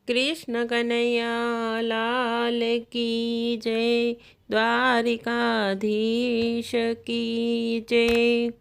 कृष्ण कन्हैया लाल की जय। द्वारिकाधीश की जय।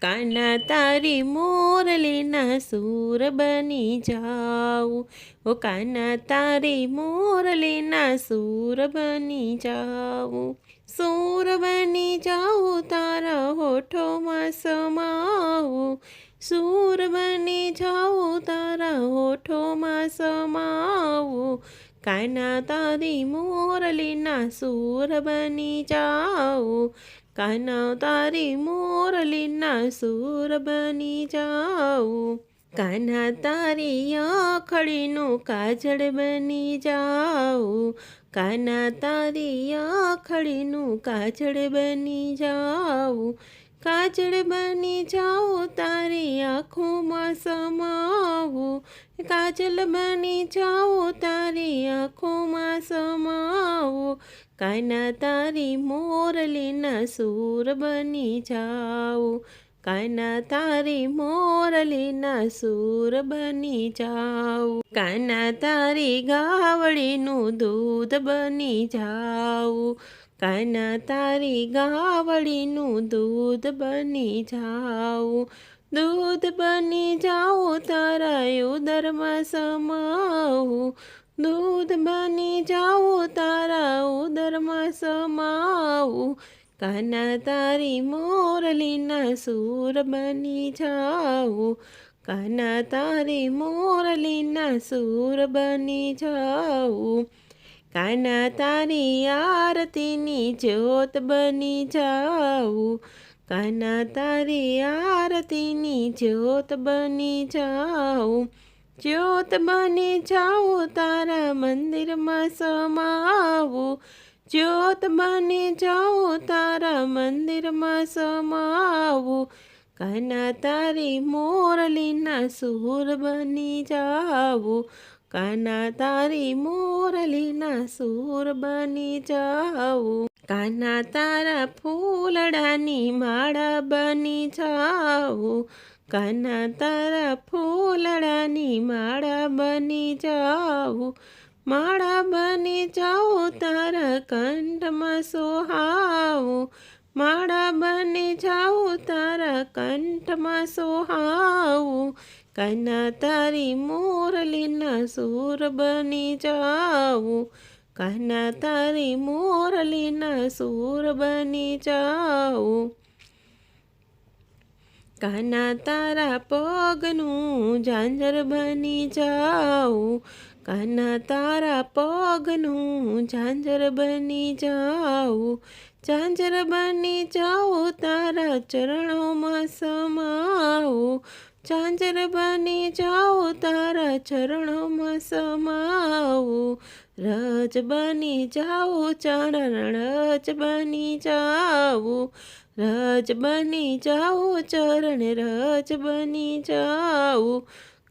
कान्हा तारी मोरलीना सूर बनी जाऊं। ओ कान्हा तारी मोरलीना सूर बनी जाऊं। सूर बनी जाऊं तारा होठों में समाऊं। सूर बनी जाऊं तारा होठों में समाऊं। कान्हा तारी मोरलीना सूर बनी जाऊं। कान्हा तारी मोरलीना सूर बनी जाऊं। कान्हा तारी आँखड़ीનું કાજળ બની જાઉં। કાન્हा તારી આँખડીનું કાજળ બની જાઉં। કાજળ બની જાઉં તારી આંખોમાં સમાવું। કાજલ બની જાઉં તારી આંખોમાં સમાવું। કાન્हा તારી મોરલીના સૂર બની જાઉં। કાન્हा તારી મોરલીના સૂર બની જાઉં। કાન્हा તારી ગાવડીનું દૂધ બની જાઉં। કાન્हा તારી ગાવડીનું દૂધ બની જાઉં। દૂધ બની જાઉં તારા ઉદરમાં સમાવું। દૂધ બની જાઉં તારા ઉદરમાં સમાવું। કાન્हा તારી મોરલીના સૂર બની જાઉં। કાન્हा તારી મોરલીના સૂર બની જાઉં। કાન્हा તારી આરતીની જ્યોત બની જાઉં। કાન્हा તારી આરતીની જ્યોત બની જાઉં। જ્યોત બની જાઉં તારા મંદિરમાં સમાવું। જ્યોત બની જાઉં તારા મંદિરમાં સમાવું। કાન્हा તારી મોરલીના સૂર બની જાઉં। કાન્हा તારી મોરલીના સૂર બની જાઉં। કાન્हा તારા ફૂલડાની માળા બની જાઉં। કાન્हा તારા ફૂલડાની માળા બની જાઉં। માળા બની જાઉં તારા કંઠમાં સોહાવું। માળા બની જાઉં તારા કંઠમાં સોહાવું। કાન્हा તારી મોરલીના સૂર બની જાઉં। કાન્हा તારી મોરલીના સૂર બની જાઉં। કાન્हा તારા પગનું ઝાંઝર બની જાઉં। કાન્हा તારા પગનું ઝાંઝર બની જાઉં। ઝાંઝર બની જાઉં તારા ચરણોમાં સમાવું। ઝાંઝર બની જાઉં તારા ચરણોમાં સમાવું। રજ બની જાઉં ચરણ રજ બની જાઉં। રજ બની જાઉં ચરણ રજ બની જાઉં।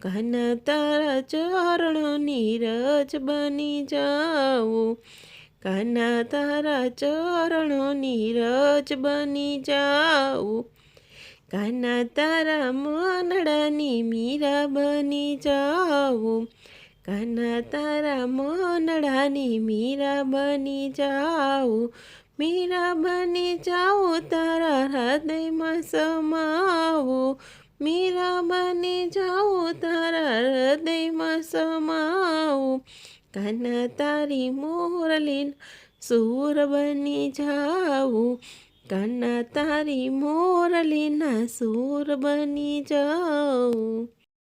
કાન્हा તારા ચરણોની રજ બની જાઉં। કાન્हा તારા ચરણોની રજ બની જાઉં। કાન્हा તારા મનડાની મીરા બની જાઉં। કાન્हा તારા મનડાની મીરા બની જાઉં। મીરા બની જાઉં તારા હૃદયમાં સમાવું। મીરા બની જાઉં તારા હૃદયમાં સમાવું। કાન્हा તારી મોરલીના સૂર બની જાઉં। કાન્हा તારી મોરલીના સૂર બની જાઉં।